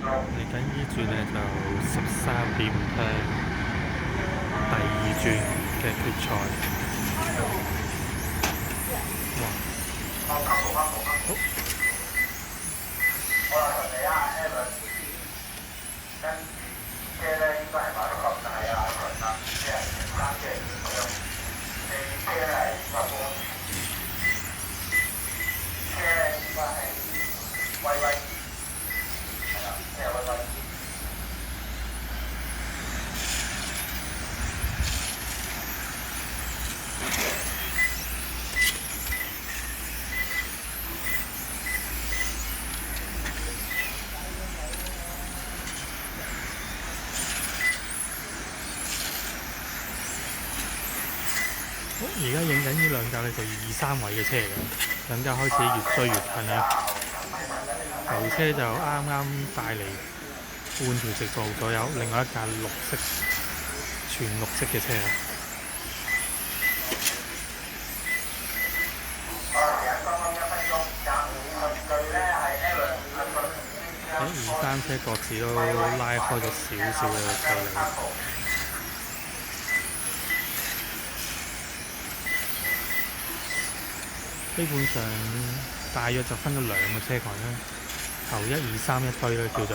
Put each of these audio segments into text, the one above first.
嚟緊依轉呢，就13點向第二轉嘅決賽。哇！好，而家影緊呢兩架呢，就2、3位嘅車嚟嘅，兩架開始越追越近啦。頭車就啱啱帶嚟半條直道左右，另外一架綠色全綠色嘅車。2、3車各自都拉開咗少少嘅距離。基本上大約就分咗2個車群啦，頭1、2、3一堆咧叫做，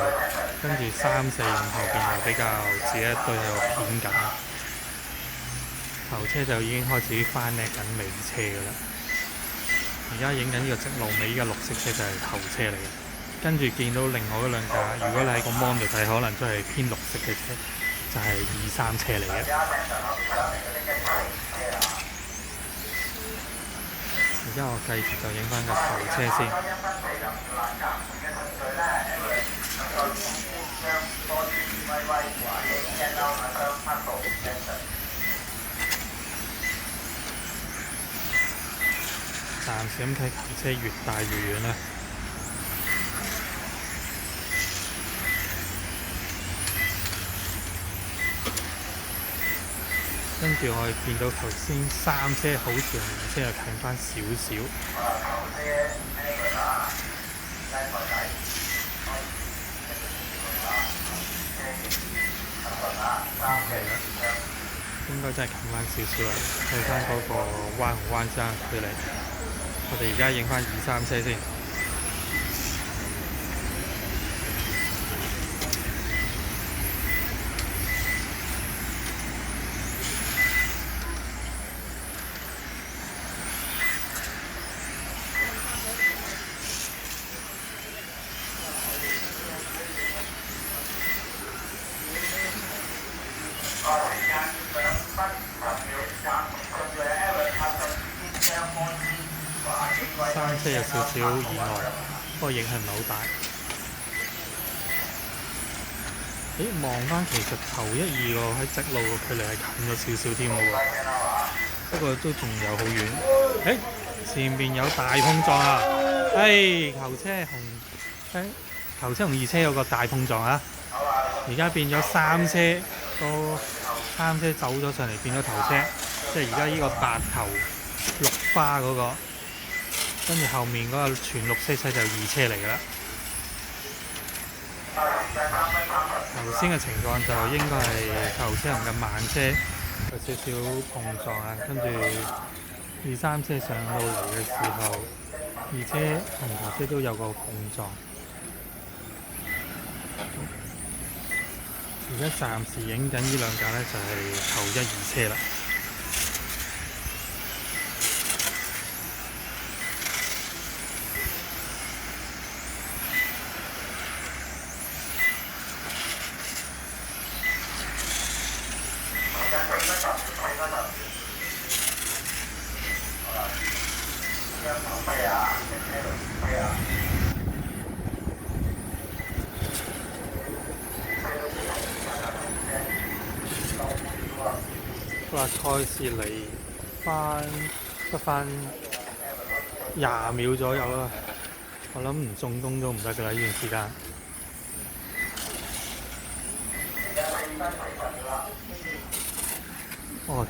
跟住3、4、5後邊又比較自己一堆喺度片緊。頭車就已經開始翻叻緊尾車㗎啦。而家影緊呢個直路尾，依家綠色車就係頭車嚟嘅。跟住見到另外嗰兩架，如果你喺個 mon 度睇，可能都係偏綠色嘅車，就係2、3車嚟嘅。而家我繼續就影翻個頭車先。暫時咁睇頭車越大越遠啦。跟住我哋見到頭先3車好似同2車又近翻少少。應該真係近翻少少啦，睇翻嗰個彎同彎之間嘅距離。我哋而家影翻2、3車先。3車有少少意外，不過影響唔係好大。望翻其實頭1、2個喺直路嘅距離係近咗少少添喎，不過都仲有好遠。前面有大碰撞啊！頭車同2車有個大碰撞啊！而家變咗3車，都3車走咗上嚟變咗頭車，即係而家呢個白頭綠花嗰個。跟住後面嗰個全綠色車就2車嚟㗎啦。頭先嘅情況就應該係頭車同嘅慢車有少少碰撞啊，跟住2、3車上路嚟嘅時候，2車同頭車都有個碰撞。而家暫時影緊呢兩架呢，就係頭1、2車啦。賽事嚟得翻20秒左右啦，我諗唔中弓都唔得㗎啦，呢段時間。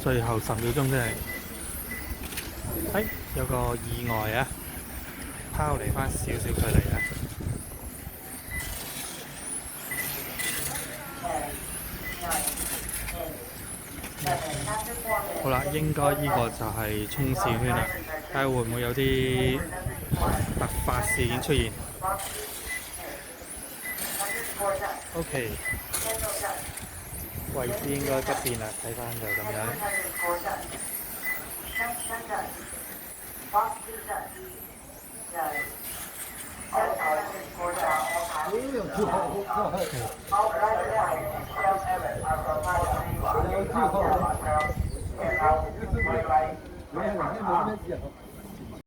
最後10秒鐘真係，有個意外啊，拋離翻少少距離啊。好啦，應該呢個就係衝線圈啦，睇下會唔會有啲突發事件出現。OK， 位置應該不變啦，睇翻就咁樣。